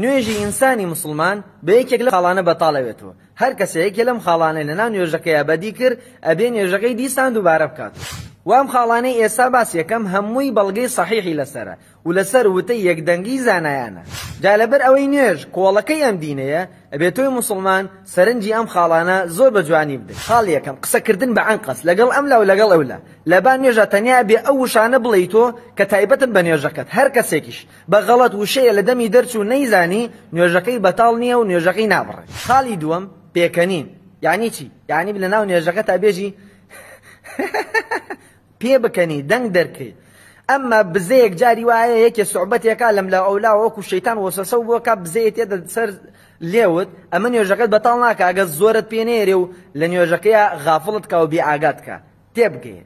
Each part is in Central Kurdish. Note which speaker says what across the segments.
Speaker 1: نوێژی ئینسانی مسلمان بە یەکێک لە خاڵانە بەتاڵەوێتەوە. هەر کەسێک لەم خاڵانەی لەناو نوێژەکەیە بەدی کرد ئەبێ نوێژەکەی دیسان دووبارە بکات. وام خاڵانەی ئێستا باس یەکەم هەمووی بەڵگەی سەحیحی لەسەرە و لەسەر وتەی یەکدەنگی زانایانە. جا لەبەر ئەوەی نوێژ کۆڵەکەی ئەم دینەیە ئەبێ تۆی مسلمان سەرنجی ئەم خاڵانە زۆر بە جوانی بدەیت. خاڵ یەکەم قسەکردن بە عەنقەس لەگەڵ ئەملا و لەگەڵ ئەولا. لەبان نوێژە تەنیا بێ ئەو وشانە بڵێیتۆ کە تایبەتن بە نوێژەکەت. هەر کەسێکیش بە غەڵەت وشەیە لە دەمی دەرچوو نەیزانی نوێژەکەی بەتاڵ نییە و نوێژەکەی نابڕێت. خاڵی دووەم پێکەنین. یعنی چی؟ یعنی لەناو نوێژەکەتا بێژی پێ بکەنی دەنگ دەرکەی. ئەمما بزەیەک جاری وایە یەکێ سوعبەتێکا لەم لە ئەولا وەکو شەیتان وەسوسە و بۆکە بزەیە تێدە سەر لێوت ئەمە نوێژەکەت بەتاڵ ناکە ئەگە زۆرت پێ نێرێ و لە نوێژەکەیە غافڵت کە و بێئاگات کە تێبگەیە.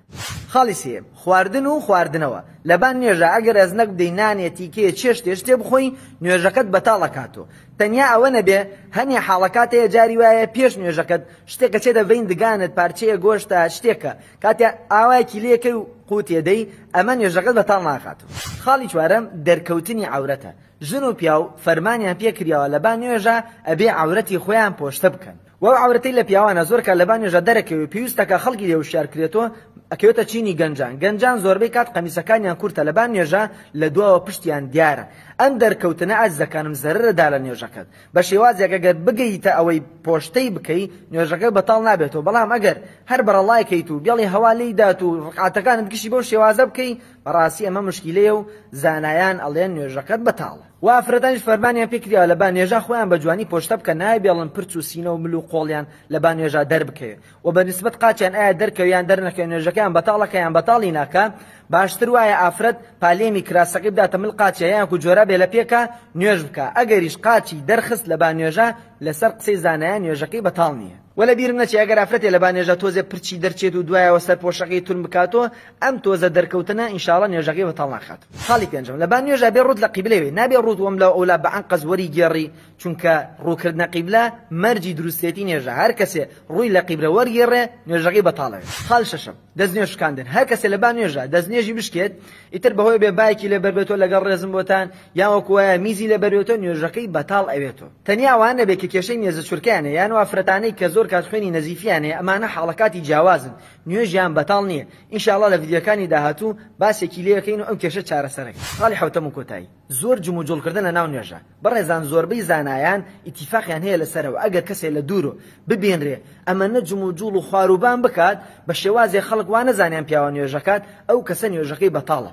Speaker 1: خاڵی سێم خواردن و خواردنەوە. لەبان نوێژە ئەگەر ئەزنەک بدەی نانێ تیکەیە چێشتێش تێ بخۆی نوێژەکەت بەتاڵەکاتەوە. تەنیا ئەوە نەبێ هەنێ حاڵەکاتەیە جاری وایە پێش نوێژەکەت شتێکە چێتە بین دگانت پارچەیە گۆشتە شتێکە کاتێ ئاوایەکی لێکەی و قوتێدەی ئەمە نوێژەکەت بەتاڵ ناکاتەوە. خاڵی چوارەم دەرکەوتنی عەورەتە. ژن و پیاو فەرمانیان پێکراوە لەبان نوێژە ئەبێ عەورەتی خۆیان پۆشتە بکەن. وەو عەورەتەی لە پیاوانە زۆر کە لەبان نوێژە دەرەکەوێ پێویستەکە خەڵکی لێ وشارکرێتەوە ئەکەوێتە چینی گەنجان. گەنجان زۆربەی کات قەمیسەکانیان کورتە لەبان نوێژە لە دووەوە پشتیان دیارە. ئەم دەرکەوتنە ئەجزەکانم زەررەدا لە نوێژەکەت. بە شێوازێک ئەگەر بگەیتە ئەوەی پۆشتەی بکەی نوێژەکە بەتاڵ نابێتەوە. بەڵام ئەگەر هەر بەرەڵایکەیت و بێڵی هەوا لێی دات و ڕقعاتەکانت گشتی بەو شێوازە بکەی بەڕاستی ئەمە مشکیلەیە و زانایان ئەڵێن نوێژەکەت بەتاڵە. و ئافرەتانیش فەرمانیان پێکراوە لەبان نوێژە خۆیان بە جوانی پۆشتە بکەن نایە بێڵن پرچ و سینە و مل و قۆڵیان لەبان نوێژە دەربکەوێ و بەنسبەت قاچیان ئایا دەرکەویان دەرنەکەوێ نوێژەکەیان بەتاڵەکەیان بەتاڵی ناکە. باشتر وایە ئافرەت پالێمی کراسەکەی بداتە مل قاچیان و جۆرە بێ لە پێکە نوێژ بکە. ئەگەریش قاچی دەرخست لەبان نوێژە لەسەر قسەی زانایان نوێژەکەی بەتاڵ نییە. ولا بیرم نەچێ ئەگەر ئافرەتێ لەبان نوێژە تۆزێ پرچی دەرچێت و دوایەوە سەر پۆشەکەی تون بکاتەوە ئەم تۆزە دەرکەوتنە ئینشاڵڵا نوێژەکەی بەتاڵ ناکات. خاڵی پێنجەم لەبان نوێژە بێ ڕوت لە قیبلەوێ نابێ ڕوت وەم لە ئەولا بە عەنقەز وەری گێڕی چونکە ڕووکردنە قیبلە مەرجی دروستێتی نوێژە. هەر کەسێ ڕووی لە قیبلە وەرگێڕێ نوێژەکەی بەتاڵەوێت. خاڵ شەشەم دەستنوێژ شکاندن. هەر کەسێ لەبان نوێژە دەستنوێژی بشکێت ئیتر بەهۆی بێ بایەکی لەبەر بێتەوە لەگەڵ ڕێزم بۆتان یان وەکو وایە میزی لەبەر بێتەوە نوێژەکەی بەتاڵ ئەوێتەوە. تەنیا ئەوان نەبێ کە کێشەی مێزە چورکیانە یان ئافرەتانەی کە زۆر کات خوێنی نەزیفیانێ ئەمانە حاڵەکاتی جیاوازن نوێژیان بەتاڵ نییە. ئینشاءڵڵا لە ڤیدیۆکانی داهاتوو باسێکی لێ یەکەین و ئەم کێشە چارەسەرەکەین. خاڵی حەوتەم و کۆتایی زۆر جم و جۆڵکردن لە ناو نوێژە. بەڕێزان زۆربەی زانایان ئیتیفاقیان هەیە لەسەرەوە ئەگەر کەسێ لە دوورۆ ببێنرێ ئەمەنە جم و جوڵ و خواروبان بکات بە شێوازێ خەڵک وانە زانیان پیاوە نوێژەکات ئەو کەسە نوێژەکەی بەتاڵە.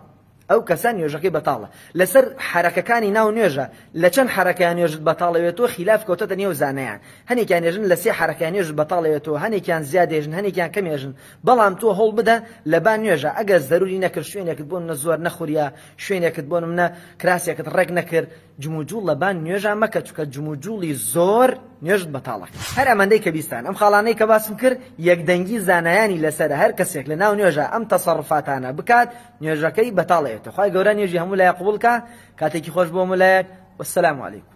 Speaker 1: ئەو کەسە نوێژەکەی بەتاڵە. لەسەر حرەکەکانی ناو نوێژە لە چەند حرەکەیان نوێژت بەتاڵەوێتەوە خیلاف کەوتەتە نێو زانایان. هەنێکیان نوێژن لە سێ حرەکەیان نوێژت بەتاڵەوێتەوە هەنێکیان زیادێژن هەنێکیان کەمێژن. بەڵام تۆ هەوڵ بدە لەبان نوێژە ئەگەر زەروری نەکرد شوێنێکت بۆ منە زۆر نەخوریا شوێنێکت بۆ منە کراسێکت ڕێک نەکرد جم و جوڵ لەبان نوێژە مەکە چونکە جم و جوڵی زۆر نوێژت بەتاڵەکە. هەر ئەمەندەی کە بیستان ئەم خاڵانەی کە باسم کرد یەکدەنگی زانایانی لەسەرە. هەر کەسێک لە ناو نوێژە ئەم تەسەڕفاتانە بکات نوێژەکەی بەتاڵەوێتەوە. خوای گەورە نوێژی هەموو لای قبوڵ کە کاتێکی خۆش بۆ مولایەک. وەسسەلامو عەلەیکوم.